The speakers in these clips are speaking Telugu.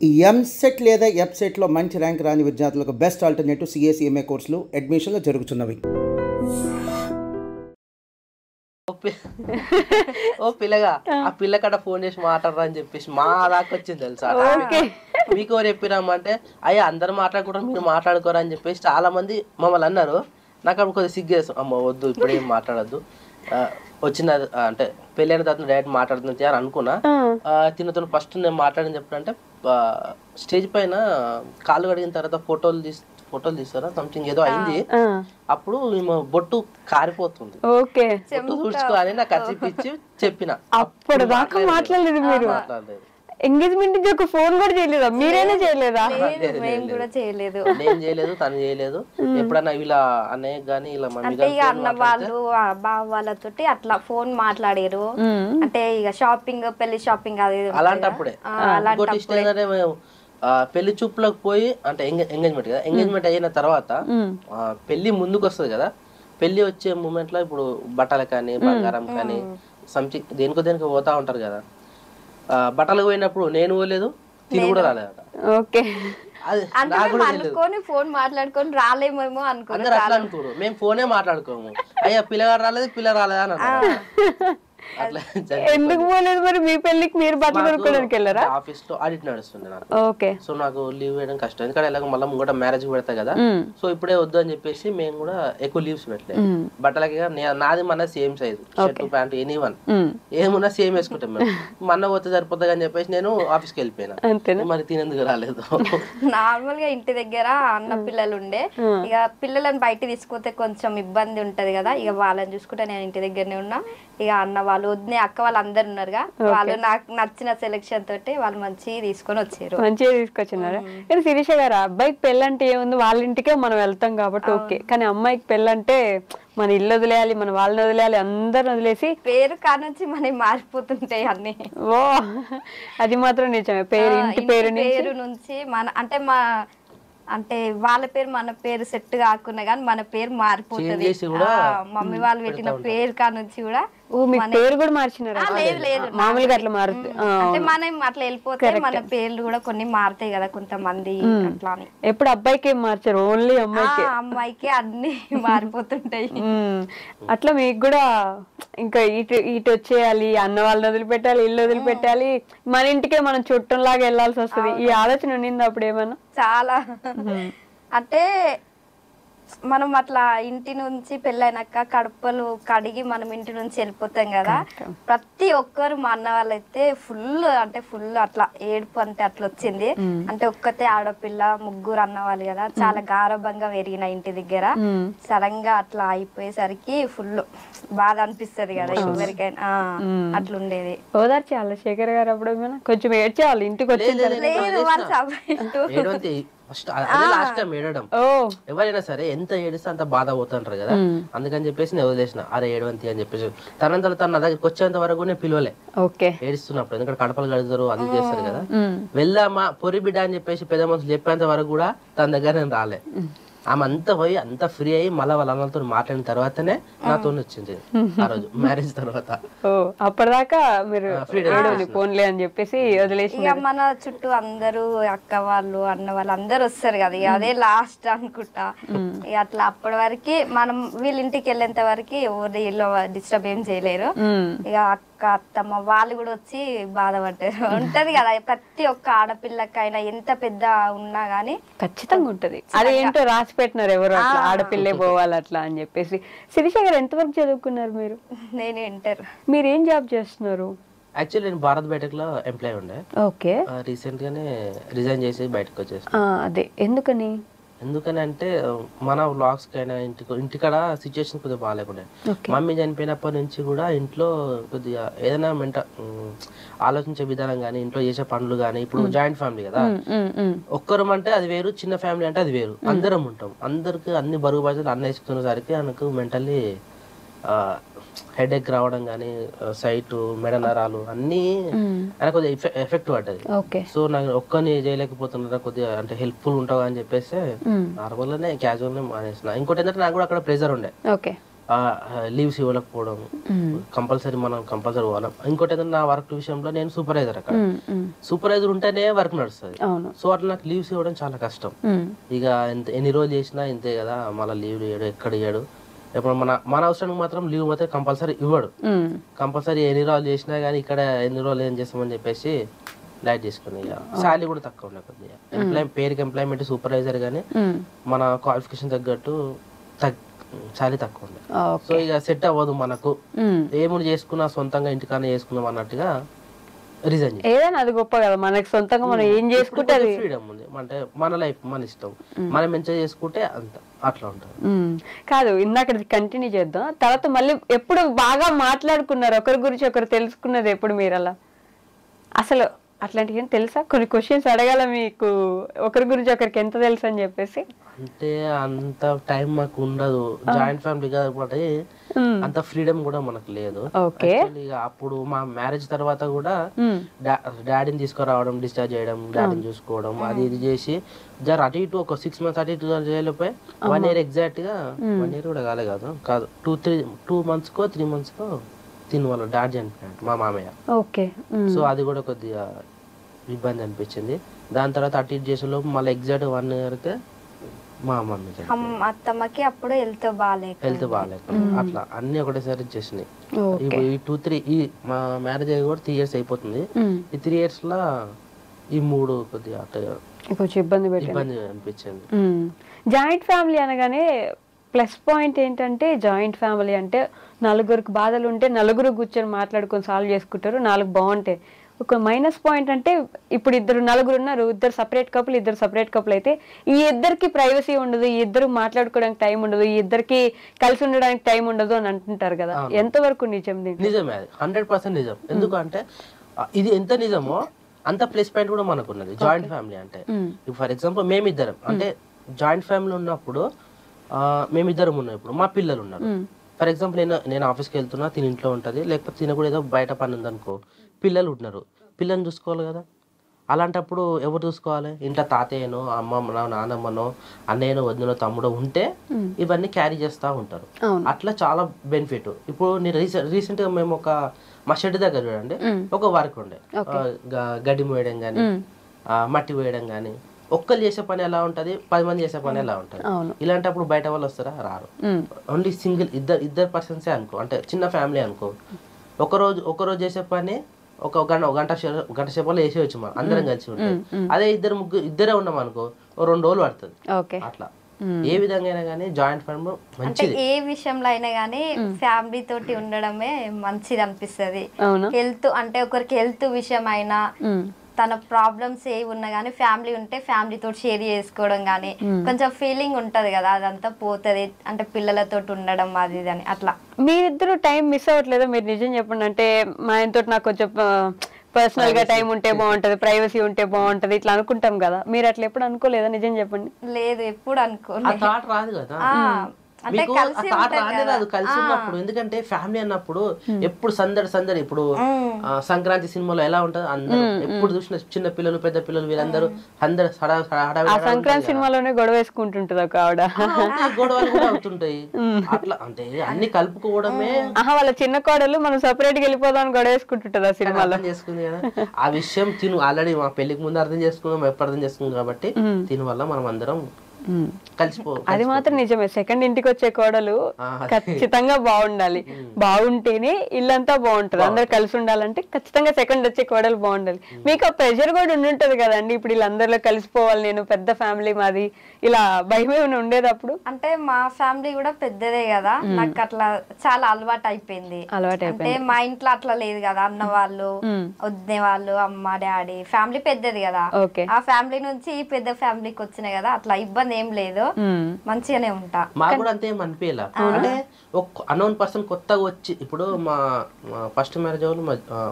ఈ ఎంసెట్ లేదా ఎఫ్సెట్లో మంచి ర్యాంక్ రాని విద్యార్థులకు బెస్ట్ ఆల్టర్నేటివ్ సిఏ కోర్సులు అడ్మిషన్లు జరుగుతున్నవి. ఓ పిల్లగా ఆ పిల్లకడ ఫోన్ చేసి మాట్లాడరా అని చెప్పేసి మా దాకా వచ్చింది తెలుసా. మీకు ఎవరు చెప్పినామంటే అయ్యా అందరు మాట్లాడుకుంటారు మీరు మాట్లాడుకోరా అని చెప్పేసి చాలా మంది మమ్మల్ని అన్నారు. నాకు అప్పుడు కొద్దిగా సిగ్గేస్తాం, అమ్మ వద్దు ఇప్పుడేం మాట్లాడద్దు, వచ్చిన అంటే పెళ్ళైన తర్వాత డైరెక్ట్ మాట్లాడుతుంది అని అనుకున్నా. తినతో ఫస్ట్ నేను మాట్లాడని చెప్పానంటే స్టేజ్ పైన కాళ్ళు కడిగిన తర్వాత ఫోటోలు తీస్తారా సంథింగ్ ఏదో అయింది. అప్పుడు బొట్టు కారిపోతుంది, బొట్టు తుడుచుకోవాలి నాకు కచ్చిపిచ్చి చెప్పిన. అప్పుడు దాకా మాట్లాడలేదు మీరు, ఎంగేజ్మెంట్ కి ఒక ఫోన్ కూడా చేయలేదా? మీరైనా చేయలేదా? నేను కూడా చేయలేదు, నేను చేయలేదు, తను చేయలేదు. ఎప్పుడన్నా ఇలా అన్నయ్య గానీ ఇలా అంటే ఇక అన్న వాళ్ళు బావ వాళ్ళతోటి అట్లా ఫోన్ మాట్లాడారు. అంటే ఇక షాపింగ్ పెళ్లి షాపింగ్ అది అలాంటప్పుడే. ఇంకోటి ఇష్టం ఏంటంటే పెళ్లి చూపులకు పోయి అంటే ఎంగేజ్మెంట్ కదా, ఎంగేజ్మెంట్ అయిన తర్వాత పెళ్లి ముందుకు వస్తుంది కదా, పెళ్లి వచ్చే మూమెంట్ లో ఇప్పుడు బట్టలు కానీ బంగారం కానీ సంథింగ్ దేనికో పోతా ఉంటారు కదా. బట్టలకు పోయినప్పుడు నేను పోలేదు, తిని కూడా రాలేదట. అనుకోని ఫోన్ మాట్లాడుకొని రాలేమేమో అనుకున్నారు. అందరు అట్లా అనుకోరు, మేము ఫోనే మాట్లాడుకోము. అయ్యా పిల్లగాడు రాలేదు పిల్ల రాలేదా అని ఎందుకు పోలేదు మరి? మీ పెళ్లికి మీరు బట్టలు కొనుక్కోవడానికి వెళ్ళారా? ఆఫీస్ లో ఆడిట్ నడుస్తుంది నాకు. సో నాకు లీవ్ వేయడం కష్టం, ఎందుకంటే ఎలాగో మళ్ళీ ముంగట మ్యారేజ్ పెడతా కదా. సో ఇప్పుడే వద్దు అని చెప్పేసి మేము కూడా ఎక్కువ లీవ్స్ పెట్టలేదు. బట్టలకి నాది మన same size shirt pant anyone ఏమున్నా సేమ్ వేసుకుంటాం మేము. మన పోతే సరిపోతుంది అని చెప్పేసి నేను ఆఫీస్కి వెళ్ళిపోయినా. మరి తినేందుకు రాలేదు. నార్మల్ గా ఇంటి దగ్గర అన్న పిల్లలు ఉండే, ఇక పిల్లలను బయట తీసుకుంటే కొంచెం ఇబ్బంది ఉంటది కదా, ఇక వాళ్ళని చూసుకుంటే నేను ఇంటి దగ్గరనే ఉన్నా. ఇక అన్న వాళ్ళు వద్దే అక్క వాళ్ళు అందరు ఉన్నారుగా, వాళ్ళు నాకు నచ్చిన సెలెక్షన్ తోటి వాళ్ళు మంచిగా తీసుకొని వచ్చారు. మంచిగా తీసుకొచ్చినారా? కానీ శిరీష గారు అబ్బాయికి పెళ్ళంటే ఏముంది, వాళ్ళ ఇంటికే మనం వెళ్తాం కాబట్టి ఓకే, కానీ అమ్మాయికి పెళ్ళంటే మన ఇల్లు వదిలేయాలి, మన వాళ్ళని వదిలేయాలి, అందరిని వదిలేసి పేరు కానుంచి మనకి మారిపోతుంటాయి అన్ని. ఓ అది మాత్రం నిజమే, పేరు ఇంటి పేరు నుంచి మన అంటే వాళ్ళ పేరు మన పేరు సెట్ కాకుండా కానీ మన పేరు మారిపోతుంది. మమ్మీ వాళ్ళు పెట్టిన పేరు కానుంచి కూడా పేరు కూడా మార్చినారా? లేదు మామూలుగా అట్లా మారుతుంది, అంటే మనం అట్లా వెళ్ళిపోతే మన పేర్లు కూడా కొన్ని మారుతాయి కదా కొంతమంది అట్లా. ఎప్పుడు అబ్బాయికి ఏం మార్చారు? ఓన్లీ అమ్మాయికి అన్ని మారిపోతుంటాయి. అట్లా మీకు కూడా ఇంకా ఇటు వచ్చేయాలి, అన్న వాళ్ళని వదిలిపెట్టాలి, ఇల్లు వదిలిపెట్టాలి, మన ఇంటికే మనం చుట్టంలాగా వెళ్ళాల్సి వస్తుంది. ఈ ఆలోచన ఉండింది అప్పుడు ఏమన్నా? చాలా అంటే మనం అట్లా ఇంటి నుంచి పెళ్ళైనాక కడుపులు కడిగి మనం ఇంటి నుంచి వెళ్ళిపోతాం కదా, ప్రతి ఒక్కరు మా అన్న వాళ్ళైతే ఫుల్ అట్లా ఏడుపు అంటే అట్లా వచ్చింది. అంటే ఒక్కతే ఆడపిల్ల, ముగ్గురు అన్న వాళ్ళు కదా, చాలా గారభంగా పెరిగిన ఇంటి దగ్గర. సడన్ గా అట్లా అయిపోయేసరికి ఫుల్ బాధ అనిపిస్తుంది కదా ఎవరికైనా, అట్లుండేది. ఓదార్చాలి శేఖర్ గారు అప్పుడు ఏమైనా కొంచెం ఏడ్చేవాళ్ళు ఇంటికి వచ్చి? ఫస్ట్ అదే లాస్ట్ టైం ఏడడం. ఎవరైనా సరే ఎంత ఏడిస్తే అంత బాధ పోతుంటారు కదా, అందుకని చెప్పేసి నేను వదిలేసిన. అరే ఏడవంతి అని చెప్పేసి తనంతలో తన దగ్గరికి వచ్చేంత వరకు నేను పిలవలే ఏడుస్తున్నప్పుడు, ఎందుకంటే కడపలు కడుగుతారు అది చేస్తారు కదా. వెళ్దామా పొరి బిడ్డ అని చెప్పేసి పెద్ద మనుషులు చెప్పేంత వరకు కూడా తన దగ్గర నేను రాలే. ఆమె అంతా పోయి అంత ఫ్రీ అయ్యి మళ్ళీ వాళ్ళ అన్నతో మాట్లాడిన తర్వాతనే నాతో వచ్చింది ఆ రోజు మ్యారేజ్ తర్వాత. అప్పటిదాకా మీరు ఫోన్లే అని చెప్పేసి వదిలేసి. ఇక మన చుట్టూ అందరూ అక్క వాళ్ళు అన్న వాళ్ళు అందరు వస్తారు కదా, ఇక అదే లాస్ట్ అనుకుంటా. ఇక అట్లా అప్పటి వరకు మనం వీళ్ళ ఇంటికి వెళ్ళేంత వరకు ఎవరి ఇల్లు డిస్టర్బ్ ఏం చేయలేరు. ఇక అక్క అత్తమ్మ వాళ్ళు కూడా వచ్చి బాధపడ్డారు. ఉంటది కదా ప్రతి ఒక్క ఆడపిల్లకైనా ఎంత పెద్ద ఉన్నా గానీ ఖచ్చితంగా ఉంటది. అదేంటో రాసి పెట్టినారు ఎవరు అట్లా ఆడపిల్లే పోవాలి అట్లా అని చెప్పేసి. శిరీష గారు ఎంతవరకు చదువుకున్నారు మీరు? నేను ఇంటర్. మీరు ఏం జాబ్ చేస్తున్నారు? యాక్చువల్లీ నేను భారత్ బయోటెక్ లో ఎంప్లాయ్ ఉండే. ఓకే. రీసెంట్ గానే రిజైన్ చేసి బయటకు వచ్చేసి. అదే ఎందుకని అంటే మన వ్లాగ్స్ కైనా ఇంటికాడ సిచ్యువేషన్ కొద్దిగా బాగాలేకుండా, మమ్మీ చనిపోయినప్పటి నుంచి కూడా ఇంట్లో కొద్దిగా ఏదైనా ఆలోచించే విధానం కానీ ఇంట్లో చేసే పనులు కానీ, ఇప్పుడు జాయింట్ ఫ్యామిలీ కదా, ఒక్కరం అంటే అది వేరు, చిన్న ఫ్యామిలీ అంటే అది వేరు. అందరం ఉంటాం, అందరికి అన్ని బరువు బాధ్యతలు అన్న వేసుకునేసరికి నాకు మెంటల్లీ హెడ్ ఎక్ రావడం కానీ, సైట్ మెడ నరాలు అన్ని కొద్దిగా ఎఫెక్ట్ పడ్డది. సో నాకు ఒక్కని చేయలేకపోతున్నా, కొద్దిగా అంటే హెల్ప్ఫుల్ ఉంటావు అని చెప్పేసి నార్మల్ గానే క్యాజువల్ గా మానేసిన. ఇంకోటి ఏంటంటే నాకు కూడా అక్కడ ప్రెజర్ ఉండే, లీవ్స్ ఇవ్వలేకపోవడం, కంపల్సరీ పోవాలి. ఇంకోటి ఏదైనా నా వర్క్ విషయంలో నేను సూపర్వైజర్, అక్కడ సూపర్వైజర్ ఉంటేనే వర్క్ నడుస్తుంది. సో అట్లా నాకు లీవ్స్ ఇవ్వడం చాలా కష్టం. ఇక ఎన్ని రోజులు చేసినా ఇంతే కదా, మళ్ళీ లీవ్ ఇవ్వడు, ఎక్కడ ఇవ్వడు. ఇప్పుడు మన అవసరానికి మాత్రం లీవ్ మాత్రం కంపల్సరీ ఇవ్వడు. కంపల్సరీ ఎన్ని రోజులు చేసినా కానీ ఇక్కడ ఎన్ని రోజులు ఏం చేస్తామని చెప్పేసి లైట్ చేసుకుని, ఇక శాలరీ కూడా తక్కువ ఉండే కొద్దిగా. పేరుకి ఎంప్లాయ్మెంట్ సూపర్వైజర్ కానీ మన క్వాలిఫికేషన్ తగ్గట్టు శాలరీ తక్కువ ఉండే. సో ఇక సెట్ అవ్వదు మనకు, ఏముడు చేసుకున్నా సొంతంగా ఇంటికానే చేసుకున్నాం అన్నట్టుగా రిజైన్. ఏదైనా అది గొప్ప కదా, మనకి సొంతంగా మనం ఏం చేసుకుంటే ఫ్రీడమ్ ఉంది, అంటే మన లైఫ్ మన ఇష్టం, మనం ఎంజాయ్ చేసుకుంటే అంత అట్లా ఉంటుంది. కాదు, ఇందాక కంటిన్యూ చేద్దాం. తర్వాత మళ్ళీ ఎప్పుడు బాగా మాట్లాడుకున్నారు ఒకరి గురించి ఒకరు తెలుసుకున్నది ఎప్పుడు మీరు? అలా అసలు అట్లాంటివి ఏం తెలుసా? కొన్ని క్వశ్చన్స్ అడగాల మీకు, ఒకరి గురించి ఒకరికి ఎంత తెలుసు అని చెప్పేసి. అంటే అంత టైం మాకు ఉండదు, జాయింట్ ఫ్యామిలీ కాబట్టి అంత ఫ్రీడమ్ కూడా మనకు లేదు. అప్పుడు మా మ్యారేజ్ తర్వాత కూడా డాడీని తీసుకురావడం, డిశ్చార్జ్ చేయడం, డాడీని చూసుకోవడం, అది ఇది చేసి అటు ఇటు ఒక 6 months అటు ఇటు చేయలేకపోయి 1 year ఎగ్జాక్ట్ గా 1 year కూడా కాదు 2 months కో 3 months కో తిని వాళ్ళ డాడీ చనిపోయాడు, మా మామయ్య. సో అది కూడా కొద్దిగా ఇబ్బంది అనిపించింది. దాని తర్వాత అటు ఇటు చేసే లోపు మళ్ళీ ఎగ్జాక్ట్ 1 year కే మా మమ్మీ అత్తమ్మకి అప్పుడు హెల్త్ బాగాలేక అట్లా అన్ని ఒకటేసారి వచ్చేసినాయి. ఈ 2-3 ఈ మా మ్యారేజ్ అయ్యి కూడా 3 years అయిపోతుంది. ఈ 3 years లా ఈ 3 కొద్దిగా కొంచెం ఇబ్బంది అనిపించింది. జాయింట్ ఫ్యామిలీ అనగానే ప్లస్ పాయింట్ ఏంటంటే, జాయింట్ ఫ్యామిలీ అంటే నలుగురికి బాధలు ఉంటే నలుగురు కూర్చొని మాట్లాడుకొని సాల్వ్ చేసుకుంటారు, 4 బాగుంటాయి. ఒక మైనస్ పాయింట్ అంటే ఇప్పుడు నలుగురు ఉన్నారు, ఇద్దరు సపరేట్ కపుల్ అయితే ఈ ఇద్దరికి ప్రైవసీ ఉండదు, ఈ ఇద్దరు మాట్లాడుకోవడానికి టైం ఉండదు, ఈ ఇద్దరికి కలిసి ఉండడానికి టైం ఉండదు అని అంటుంటారు కదా, ఎంతవరకు నిజం? నిజమే, 100% నిజం. ఎందుకంటే ఇది ఎంత నిజమో అంత ప్లస్ పాయింట్ కూడా మనకు ఉన్నది జాయింట్ ఫ్యామిలీ అంటే. ఫర్ ఎగ్జాంపుల్ మేమిద్దరం అంటే జాయింట్ ఫ్యామిలీ ఉన్నప్పుడు మేమిద్దరం ఉన్నాం, ఇప్పుడు మా పిల్లలు ఉన్నారు. ఫర్ ఎగ్జాంపుల్ నేను ఆఫీస్కి వెళ్తున్నా, తిని ఇంట్లో ఉంటుంది, లేకపోతే తిన కూడా ఏదో బయట పని ఉందనుకో, పిల్లలు ఉంటున్నారు, పిల్లల్ని చూసుకోవాలి కదా. అలాంటప్పుడు ఎవరు చూసుకోవాలి? ఇంట్లో తాతయ్యనో అమ్మమ్మనో నానమ్మనో అన్నయ్యనో వదినో తమ్ముడో ఉంటే ఇవన్నీ క్యారీ చేస్తూ ఉంటారు. అట్లా చాలా బెనిఫిట్. ఇప్పుడు నేను రీసెంట్గా మేము మా షెడ్ దగ్గర చూడండి ఒక వర్క్ ఉండే, గడ్డి మోయడం కానీ మట్టి వేయడం కానీ. ఒక్కరు చేసే పని ఎలా ఉంటది, 10 మంది చేసే పని ఎలా ఉంటది. ఇలాంటప్పుడు బయట వాళ్ళు వస్తారా? రారు. ఓన్లీ సింగిల్ ఇద్దరు పర్సన్సే అనుకో, అంటే చిన్న ఫ్యామిలీ అనుకో, ఒకరోజు చేసే పని ఒక గంట సేపలో వేసేయచ్చు మనం అందరం కలిసి ఉంటే. అదే ఇద్దరే ఉన్నాం అనుకో 2 రోజులు పడుతుంది. అట్లా ఏ విధంగా అయినా కానీ జాయింట్ ఫ్యామిలీ మంచిది. ఏ విషయంలో అయినా కానీ ఫ్యామిలీ తోటి ఉండడమే మంచిది అనిపిస్తుంది. హెల్త్ అంటే ఒకరికి హెల్త్ విషయం అయినా తన ప్రాబ్లమ్స్ ఏ ఉన్నా గానీ ఫ్యామిలీ ఉంటే ఫ్యామిలీ తోటి షేర్ చేసుకోవడం గానీ కొంచెం ఫీలింగ్ ఉంటది కదా, అదంతా పోతుంది. అంటే పిల్లలతో ఉండడం అది ఇది అని అట్లా. మీరిద్దరు టైం మిస్ అవ్వట్లేదా? మీరు నిజం చెప్పండి. అంటే మా ఆయనతో నాకు కొంచెం పర్సనల్ గా టైం ఉంటే బాగుంటది, ప్రైవసీ ఉంటే బాగుంటది ఇట్లా అనుకుంటాం కదా, మీరు అట్లా ఎప్పుడు అనుకోలేదా? నిజం చెప్పండి. లేదు, ఎప్పుడు అనుకోలేదు. కలిసి ఉన్నప్పుడు. ఎందుకంటే ఫ్యామిలీ అన్నప్పుడు ఎప్పుడు సందడి. ఇప్పుడు సంక్రాంతి సినిమాలో ఎలా ఉంటది, అందరూ ఎప్పుడు చూసిన చిన్న పిల్లలు పెద్ద పిల్లలు వీళ్ళందరూ అందరు సంక్రాంతి సినిమాలోనే గొడవ వేసుకుంటుంటది ఒక ఆవిడ, గొడవలు కూడా అవుతుంటాయి. అట్లా అంటే అన్ని కలుపుకోవడమే. వాళ్ళ చిన్న కోడలు మనం సపరేట్ గా వెళ్ళిపోదాం గొడవ వేసుకుంటుంటది ఆ సినిమాలో. చేసుకుంది కదా ఆ విషయం. తిను ఆల్రెడీ మా పెళ్లికి ముందు అర్థం చేసుకున్నాం, ఎప్పుడు అర్థం చేసుకున్నాం కాబట్టి దీని వల్ల మనం అందరం అది మాత్రం నిజమే. సెకండ్ ఇంటికి వచ్చే కోడలు ఖచ్చితంగా బాగుండాలి, బాగుంటేనే ఇల్లంతా బాగుంటది. అందరు కలిసి ఉండాలంటే ఖచ్చితంగా సెకండ్ వచ్చే కోడలు బాగుండాలి. మీకు ఆ ప్రెషర్ కూడా ఉండుంటది కదండి, ఇప్పుడు వీళ్ళందరిలో కలిసిపోవాలి, నేను పెద్ద ఫ్యామిలీ మాది, ఇలా భయం ఏమైనా ఉండేది అప్పుడు? అంటే మా ఫ్యామిలీ కూడా పెద్దదే కదా, నాకు అట్లా చాలా అలవాటు అయిపోయింది. అంటే మా ఇంట్లో అట్లా లేదు కదా, అన్న వాళ్ళు వదినే వాళ్ళు అమ్మ డాడీ ఫ్యామిలీ పెద్దది కదా, ఆ ఫ్యామిలీ నుంచి ఈ పెద్ద ఫ్యామిలీకి వచ్చినాయి కదా, అట్లా ఇబ్బంది ఏం లేదు, మంచిగానే ఉంటా. మాకు కూడా అంతే ఏం అనిపించలే. అంటే ఒక అన్నోన్ పర్సన్ కొత్తగా వచ్చి, ఇప్పుడు మా ఫస్ట్ మ్యారేజ్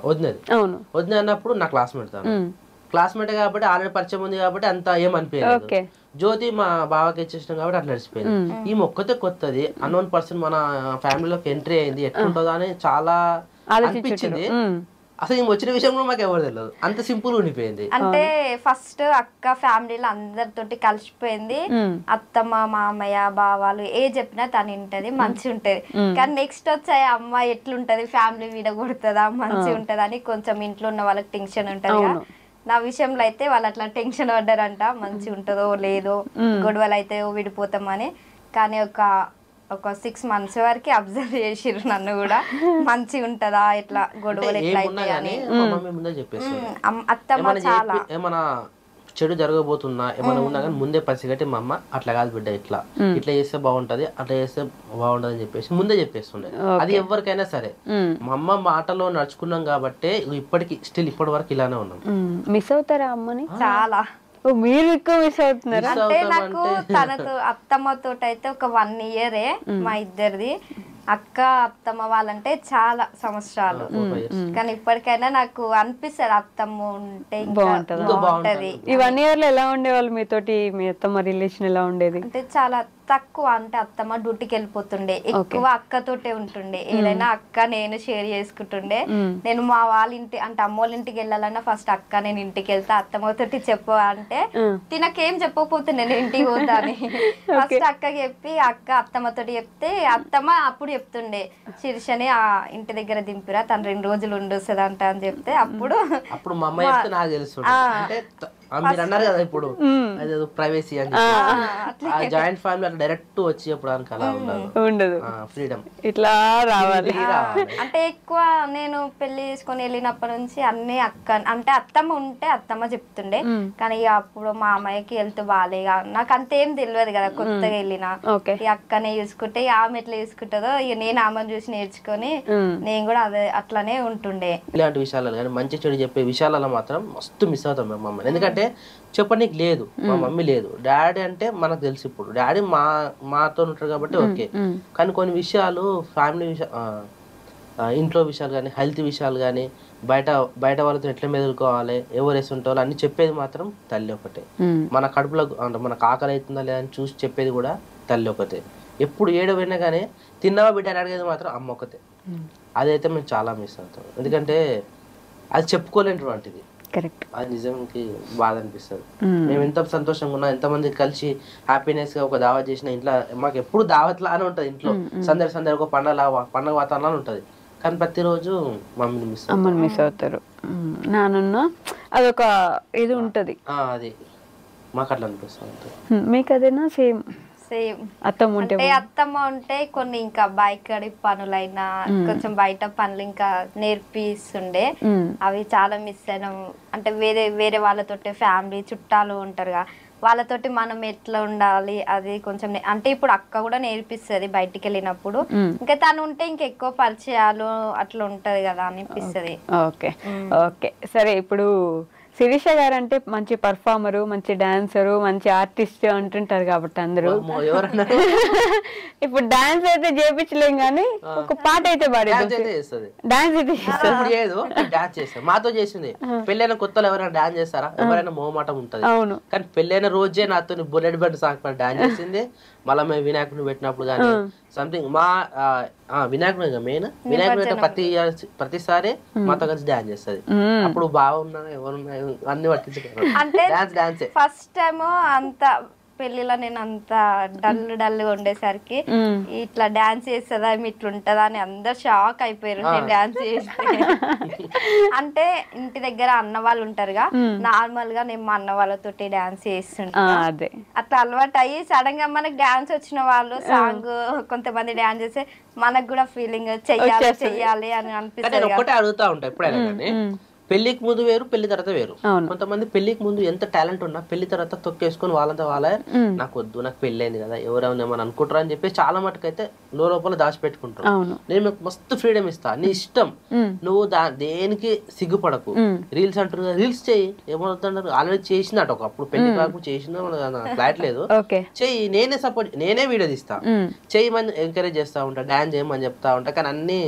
వదిన అన్నప్పుడు నా క్లాస్మేట్ కాబట్టి ఆల్రెడీ పరిచయం ఉంది కాబట్టి అంత ఏం అనిపించలేదు. జ్యోతి మా బావకి ఇచ్చేసినాం కాబట్టి అట్లా నడిచిపోయింది. ఈ మొక్కతే కొత్తది అన్నోన్ పర్సన్ మన ఫ్యామిలీలోకి ఎంట్రీ అయింది, ఎట్లుంటుందో అని చాలా అనిపించింది. అసలు ఈమె వచ్చిన విషయం కూడా మాకు ఎవరు తెలియదు, అంత సింపుల్ ఉండిపోయింది. అంటే ఫస్ట్ అక్క ఫ్యామిలీలో అందరితోటి కలిసిపోయింది, అత్తమ్మ మామయ్య బావాలు ఏ చెప్పినా తను వింటది, మంచి ఉంటది. కానీ నెక్స్ట్ వచ్చాయి అమ్మ ఎట్లుంటది, ఫ్యామిలీ విడగొడుతుందా, మంచి ఉంటది అని కొంచెం ఇంట్లో ఉన్న వాళ్ళకి టెన్షన్ ఉంటది. నా విషయంలో అయితే వాళ్ళు అట్లా టెన్షన్ పడ్డారంట, మంచి ఉంటుందో లేదో, గొడవలు అయితే విడిపోతామని. కానీ ఒక 6 months వరకు అబ్జర్వ్ చేసిర్రు నన్ను కూడా, మంచి ఉంటదా ఇట్లా గొడవలు ఎట్లా అయితే అని. అత్తమ్మ చాలా ఏమన్నా చెడు జరగబోతున్నా ఏమైనా ఉన్నా కానీ ముందే పసిగట్టి మా అమ్మ అట్లా కాదు బిడ్డ, ఇట్లా చేస్తే బాగుంటది, అట్లా చేస్తే బాగుంటది అని చెప్పేసి ముందే చెప్పేస్తుండే. అది ఎవరికైనా సరే మా అమ్మ మాటలో నడుచుకున్నాం కాబట్టి ఇప్పటికి స్టిల్ ఇప్పటి వరకు ఇలానే ఉన్నాం. మిస్ అవుతారా అమ్మని? చాలా. మీరు ఎక్కువ మిస్ అవుతున్నారా? అంటే నాకు తనతో అత్తమ్మతో అయితే ఒక 1 year మా ఇద్దరిది. అక్క అత్తమ్మ వాళ్ళంటే చాలా సంవత్సరాలు. కానీ ఇప్పటికైనా నాకు అనిపిస్తుంది అత్తమ్మ ఉంటే బాగుంటది. ఈ 1 year లో ఎలా ఉండేవాళ్ళు మీతోటి? మీ అత్తమ్మ రిలేషన్ ఎలా ఉండేది? అంటే చాలా తక్కువ. అంటే అత్తమ్మ డ్యూటీకి వెళ్ళిపోతుండే, ఎక్కువ అక్కతోటే ఉంటుండే. ఏదైనా అక్క నేను షేర్ చేసుకుంటుండే. నేను మా వాళ్ళ ఇంటి అంటే అమ్మోళ్ళ ఇంటికి వెళ్ళాలన్నా ఫస్ట్ అక్క నేను ఇంటికి వెళ్తా, అత్తమ్మతోటి చెప్పు అంటే తినకేం చెప్పకపోతుండే నేను ఇంటికి పోతా అని. ఫస్ట్ అక్కకి చెప్పి అక్క అత్తమ్మతోటి చెప్తే అత్తమ్మ అప్పుడు చెప్తుండే శీర్షని ఆ ఇంటి దగ్గర దింపిరా, తను 2 రోజులు ఉండొస్తుందంట అని చెప్తే అప్పుడు మా అమ్మ చెప్తే నాకు తెలుసు. మీరు అన్నారు కదా ఇప్పుడు అదేదో ప్రైవసీ అని, జాయింట్ ఫ్యామిలీ అట్లా డైరెక్ట్ వచ్చి చెప్పడానికి అలా ఉండదు, ఫ్రీడమ్ ఇట్లా రావాలి. అంటే ఎక్కువ నేను పెళ్లి చేసుకొని వెళ్ళినప్పటి నుంచి అన్ని అక్క అంటే అత్తమ్మ ఉంటే అత్తమ్మ చెప్తుండే. కానీ అప్పుడు మా అమ్మాయికి హెల్త్ బాగాలేగా, నాకు అంతేం తెలియదు కదా, కొత్తగా వెళ్ళిన ఈ అక్కనే చూసుకుంటే ఆమె ఎట్లా చూసుకుంటుందో ఇక నేను ఆమెను చూసి నేర్చుకొని నేను కూడా అదే అట్లానే ఉంటుండే. ఇలాంటి విషయాలలో కానీ మంచి చెడు చెప్పే విషయాలలో మాత్రం మస్తు మిస్ అవుతాం మేము మమ్మల్ని. ఎందుకంటే చెప్పనీకి లేదు, మా మమ్మీ లేదు. డాడీ అంటే మనకు తెలుసు, ఇప్పుడు డాడీ మాతో ఉంటారు కాబట్టి ఓకే. కానీ కొన్ని విషయాలు ఫ్యామిలీ ఇంట్లో విషయాలు కానీ హెల్త్ విషయాలు కానీ బయట వాళ్ళతో ఎట్లా మెదులుకోవాలి, ఎవరు వేస్తుంటారో అన్ని చెప్పేది మాత్రం తల్లి ఒకటే. మన కడుపులో అంటే మనకు ఆకలి అవుతుందా లేదని చూసి చెప్పేది కూడా తల్లి ఒకటే. ఎప్పుడు ఏడవైనా కానీ తిన్నావా బిడ్డ అని అడిగేది మాత్రం అమ్మ ఒకతే. అదైతే మేము చాలా మిస్ అవుతాం, ఎందుకంటే అది చెప్పుకోలేనటువంటిది. అది నిజంకి బాధ అనిపిస్తుంది. మేము ఎంత సంతోషంగా ఉన్నా, ఎంతమంది కలిసి హ్యాపీనెస్ గా ఒక దావత్ చేసిన ఇంట్లో మాకు ఎప్పుడు దావత్ లానే ఉంటది. ఇంట్లో సందడి ఒక పండగ వాతావరణం ఉంటది. కానీ ప్రతిరోజు మమ్మల్ని మిస్ అవుతారు. నాన్న అదొక ఇది ఉంటది, అది మాకు అట్లా అనిపిస్తుంది. మీకు అదేనా? సేమ్ అంటే అత్తమ్మ ఉంటే కొన్ని ఇంకా బయకడి పనులైనా కొంచెం బయట పనులు ఇంకా నేర్పిస్తుండే, అవి చాలా మిస్ అయినాం. అంటే వేరే వాళ్ళతోటి ఫ్యామిలీ చుట్టాలు ఉంటారుగా, వాళ్ళతోటి మనం ఎట్లా ఉండాలి అది కొంచెం అంటే ఇప్పుడు అక్క కూడా నేర్పిస్తుంది బయటికి వెళ్ళినప్పుడు. ఇంకా తను ఉంటే ఇంకెక్కువ పరిచయాలు అట్లా ఉంటది కదా అనిపిస్తుంది. ఓకే ఓకే సరే. ఇప్పుడు శిరీష గారు అంటే మంచి పర్ఫార్మరు, మంచి డాన్సరు, మంచి ఆర్టిస్ట్ అంటుంటారు కాబట్టి అందరూ. ఇప్పుడు డాన్స్ అయితే చేపించలేం కానీ ఒక పాట అయితే పాడేది. డాన్స్ అయితే చేస్తారు, మాతో చేసింది. పెళ్ళైన కొత్తలో ఎవరైనా డాన్స్ చేస్తారా? ఎవరైనా మోమాటం ఉంటది. అవును, కానీ పెళ్ళైన రోజే నాతో బుల్లెట్ బండి సాంగ్ పైన డాన్స్ చేసింది. మళ్ళీ మేము వినాయకుడిని పెట్టినప్పుడు కానీ సంథింగ్ మా వినాయకుడు మెయిన్ వినాయకుడు ప్రతిసారి మాతో కలిసి డాన్స్ చేస్తుంది. అప్పుడు బాగున్నా ఎవరున్నా అన్ని పట్టించుకోరు, డాన్స్. ఫస్ట్ టైం అంత పెళ్లిలో నేను అంత డల్గా ఉండేసరికి ఇట్లా డాన్స్ చేస్తుందా ఇట్లుంటదా అని అందరు షాక్ అయిపోయారు నేను డాన్స్ చేస్తే. అంటే ఇంటి దగ్గర అన్న వాళ్ళు ఉంటారుగా, నార్మల్ గా నేను మా అన్న వాళ్ళతోటి డాన్స్ చేస్తుంటా. అట్లా అలవాటు అయ్యి సడన్ గా మనకు డాన్స్ వచ్చిన వాళ్ళు సాంగ్ కొంతమంది డాన్స్ చేస్తే మనకు కూడా ఫీలింగ్ చెయ్యాలి అని అనిపిస్తుంది. ఒకటే అడుగుతా ఉంటా ఎప్పుడైనా, పెళ్లికి ముందు వేరు, పెళ్లి తర్వాత వేరు. కొంతమంది పెళ్లికి ముందు ఎంత టాలెంట్ ఉన్నా పెళ్లి తర్వాత తొక్కేసుకొని వాళ్ళంతా వాళ్ళే నాకు వద్దు, నాకు పెళ్లి అయింది కదా ఎవరైనా ఏమని అనుకుంటారు అని చెప్పి చాలా మటుకు అయితే లోపల దాచిపెట్టుకుంటారు. నేను మీకు మస్తు ఫ్రీడమ్ ఇస్తా, నీ ఇష్టం, నువ్వు దేనికి సిగ్గుపడకు. రీల్స్ అంటారు, రీల్స్ చెయ్యి, ఏమవుతున్నారు ఆల్రెడీ చేసిందట ఒకప్పుడు పెళ్లి కాకుండా చేసిందో ఫ్లాట్ లేదు, చెయ్యి, నేనే సపోర్ట్, నేనే వీడియో తీస్తా, చెయ్యమని ఎంకరేజ్ చేస్తా ఉంటా, డాన్స్ చేయమని చెప్తా ఉంటా. కానీ అన్ని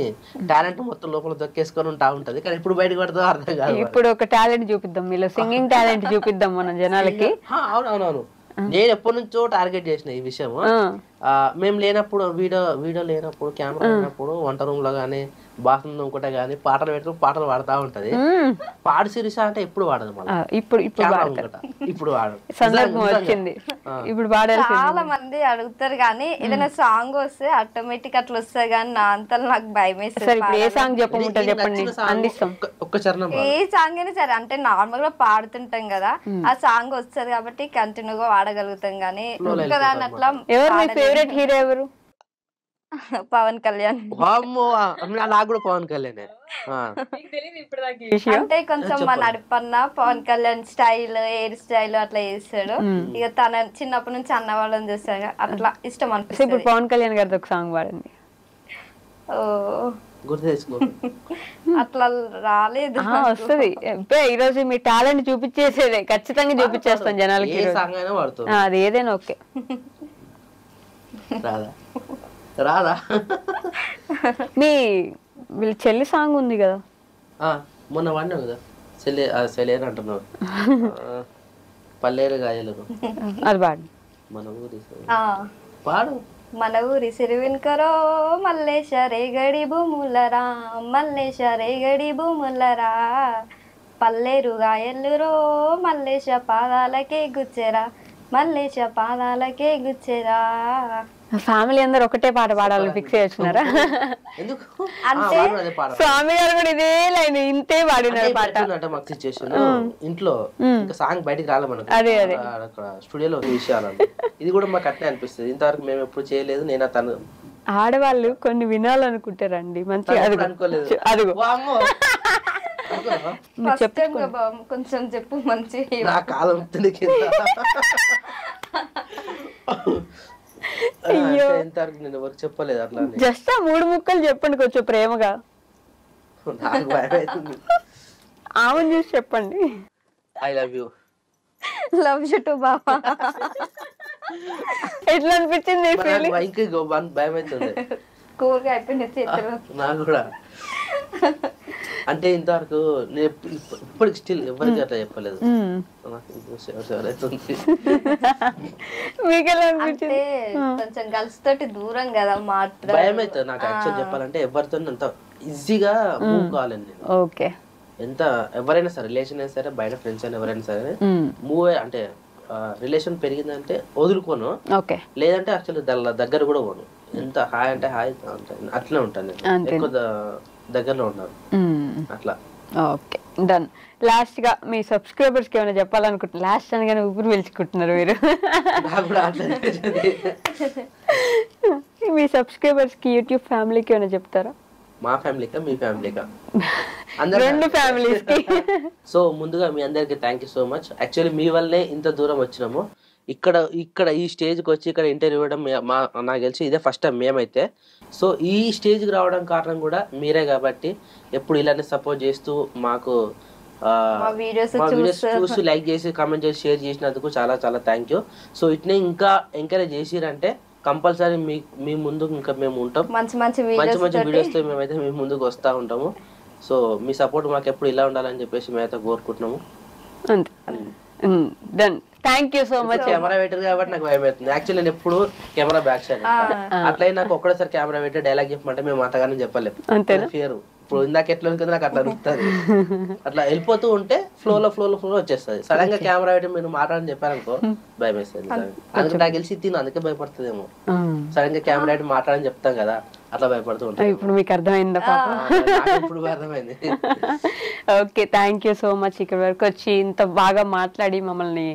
టాలెంట్ మొత్తం లోపల తొక్కేసుకొని ఉంటా ఉంటది. కానీ ఇప్పుడు బయటకు పడుతుందో అర్థం. ఇప్పుడు ఒక టాలెంట్ చూపిద్దాం, మీలో సింగింగ్ టాలెంట్ చూపిద్దాం మన జనాలకి. అవునవునవును, నేను ఎప్పటి నుంచో టార్గెట్ చేసిన ఈ విషయం. మేము లేనప్పుడు వీడియో లేనప్పుడు కెమెరా లేనప్పుడు వంట రూమ్ లో గానీ బాత్రూమ్ అనుకుంటా కానీ పాటలు పెట్టుకుని పాటలు పాడుతూ ఉంటది. పాడు శిరీష అంటే ఎప్పుడు వాడదు మళ్ళీ, ఇప్పుడు వాడదు. సందర్భం వచ్చింది ఇప్పుడు పాడాలి. చాలా మంది అడుగుతారు కానీ ఏదైనా సాంగ్ వస్తే ఆటోమేటిక్ అట్లా వస్తుంది కానీ నా అంతలో నాకు భయం వేస్తుంది. ఏ సాంగ్ చెప్పమంటారు చెప్పండి, అందిస్తాం. ఒక్క చరణం ఏ సాంగ్ అయినా సరే, అంటే నార్మల్ గా పాడుతుంటాం కదా, ఆ సాంగ్ వస్తుంది కాబట్టి కంటిన్యూగా వాడగలుగుతాం కానీ ఒక్కదాని అట్లా. ఎవరు మీ ఫేవరెట్ హీరో ఎవరు? పవన్ కళ్యాణ్. నాకు కూడా పవన్ కళ్యాణ్. అంటే కొంచెం మన నడిపన్న Pawan Kalyan style, hair style అట్లా చేస్తాడు. ఇక తన చిన్నప్పటి నుంచి అన్న వాళ్ళని చూస్తాడు, అట్లా ఇష్టం అనిపిస్తుంది. ఇప్పుడు పవన్ కళ్యాణ్ గారితో ఒక సాంగ్ పాడండి. అట్లా రాలేదు, వస్తుంది. ఈ రోజు మీ టాలెంట్ చూపించేసేదే, ఖచ్చితంగా చూపించేస్తాం జనాలకి. అది ఏదైనా ఓకే. రాదా? మీ వీళ్ళ చెల్లి సాంగ్ ఉంది కదా, మొన్న వాడినావు కదా, సెలేరు అంటున్నావు, పల్లేరు గాయలు, అది పాడు. మన ఊరి పాడు. మన ఊరి సిరివిన్కరో మల్లేశ రేగడి భూములరా, మల్లేశ రేగడి భూములరా, పల్లేరు గాయలురో మల్లేశ పాదాలకే గుచ్చెరా, మల్లేశ పాదాలకే గుచ్చెరా. ఫ్యామిలీ అందరు ఒకటే పాట పాడాలని ఫిక్స్ చేస్తున్నారా? అంటే స్వామి గారు కూడా ఇదే లైన్ ఇంతే పాడినారు పాట. ఇంట్లో సాంగ్ బయటికి రాలే మనకు, స్టూడియోలో విషయాలు. ఇది కూడా మాకు అట్నే అనిపిస్తుంది. ఇంతవరకు మేము ఎప్పుడు చేయలేదు. నేను తను ఆడవాళ్ళు కొన్ని వినాలనుకుంటారండి, మంచిగా అనుకోలేదు. అదిగో కొంచెం చెప్పు, మంచి నా కాలం నేను ఎవరికి చెప్పలేదు. అట్లా జస్ట్ 3 ముక్కలు చెప్పండి కొంచెం ప్రేమగా. నాకు భయం అవుతుంది. ఆమెను చూసి చెప్పండి. I love you. Love you too బాబా. ఎట్లా అనిపించింది? భయం అవుతుంది. కూరగా అయిపోయింది నాకు కూడా. అంటే ఇంతవరకు నేను ఇప్పటికి స్టిల్ ఎవరికి అట్లా చెప్పలేదు. అంటే కొంచెం గర్ల్స్ తోటి దూరం కదా, భయం అవుతుంది నాకు. యాక్చువల్ చెప్పాలంటే ఎవరితో అంత ఈజీగా మూవ్ కావాలండి. ఓకే, ఎంత ఎవరైనా సరే, రిలేషన్ అయినా సరే, బయట ఫ్రెండ్స్ అయినా ఎవరైనా సరే మూవ్ అంటే రిలేషన్ పెరిగిందంటే వదులుకోను, లేదంటే యాక్చువల్లీ దగ్గర కూడా పోను. ఎంత హాయ్ అంటే హాయ్ అట్లనే ఉంటాను నేను, ఎక్కువ దగ్గరలో ఉన్నారు అట్లా. Okay, done. లాస్ట్ గా మీ సబ్స్క్రైబర్స్ కి ఏమైనా చెప్పాలనుకుంటున్నారు? లాస్ట్ అనగానే ఊపిరి పీల్చుకుంటున్నారు మీరు. మీ సబ్స్క్రైబర్స్ కి, యూట్యూబ్ ఫ్యామిలీకి ఏమైనా చెప్తారా? మా ఫ్యామిలీకా మీ ఫ్యామిలీకా? రెండు ఫ్యామిలీస్ కి. సో ముందుగా మీ అందరికి thank you so much. Actually మీ వల్లనే ఇంత దూరం వచ్చినాము. ఇక్కడ ఈ స్టేజ్కి వచ్చి ఇక్కడ ఇంటర్వ్యూ ఇవ్వడం నాకు తెలిసి ఇదే ఫస్ట్ టైం మేమైతే. సో ఈ స్టేజ్కి రావడం కారణం కూడా మీరే కాబట్టి ఎప్పుడు ఇలానే సపోర్ట్ చేస్తూ మాకు మా వీడియోస్ చూసి లైక్ చేసి కామెంట్ చేసి షేర్ చేసినందుకు చాలా చాలా థ్యాంక్ యూ. సో ఇట్నే ఇంకా ఎంకరేజ్ చేసిరంటే కంపల్సరీ మీ ముందు ఇంకా మేము ఉంటాం. మంచి మంచి వీడియోస్తో మేమైతే మీ ముందుకు వస్తూ ఉంటాము. సో మీ సపోర్ట్ మాకు ఎప్పుడు ఇలా ఉండాలని చెప్పేసి మేమైతే కోరుకుంటున్నాము. Thank you so much. Camera పెట్టారు కాబట్టి నాకు భయం అవుతుంది. యాక్చువల్లీ నేను ఎప్పుడు కెమెరా బ్యాక్ సైడ్, అట్లయి నాకు ఒక్కడేసారి కెమెరా పెట్టి డైలాగ్ చెప్పమంటే మేము అంతగానే చెప్పలేము. ఫియర్ ఇప్పుడు ఇందాక ఎట్లా ఉంటుంది నాకు అట్లా అడుగుతుంది. అట్లా వెళ్ళిపోతూ ఉంటే ఫ్లో వచ్చేస్తుంది. సడన్ గా కెమెరా పెట్టి మీరు మాట్లాడని చెప్పారనుకో భయం వేస్తుంది. అందుకే నాకు తెలిసి తిను అందుకే భయపడుతుందేమో. సడన్ గా కెమెరా పెట్టి మాట్లాడని చెప్తాం కదా, అట్లా భయపడుతూ ఉంటాం. ఇప్పుడు మీకు అర్థమైందా? ఇప్పుడు అర్థమైంది. Okay, thank you so much. ఇక్కడ వరకు వచ్చి ఇంత బాగా మాట్లాడి మమ్మల్ని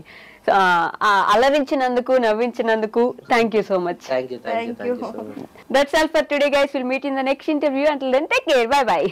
అలరించినందుకు, నవ్వించినందుకు thank you so much. Thank you. That's all for today, guys. We'll meet in the next interview. Until then, take care. Bye bye.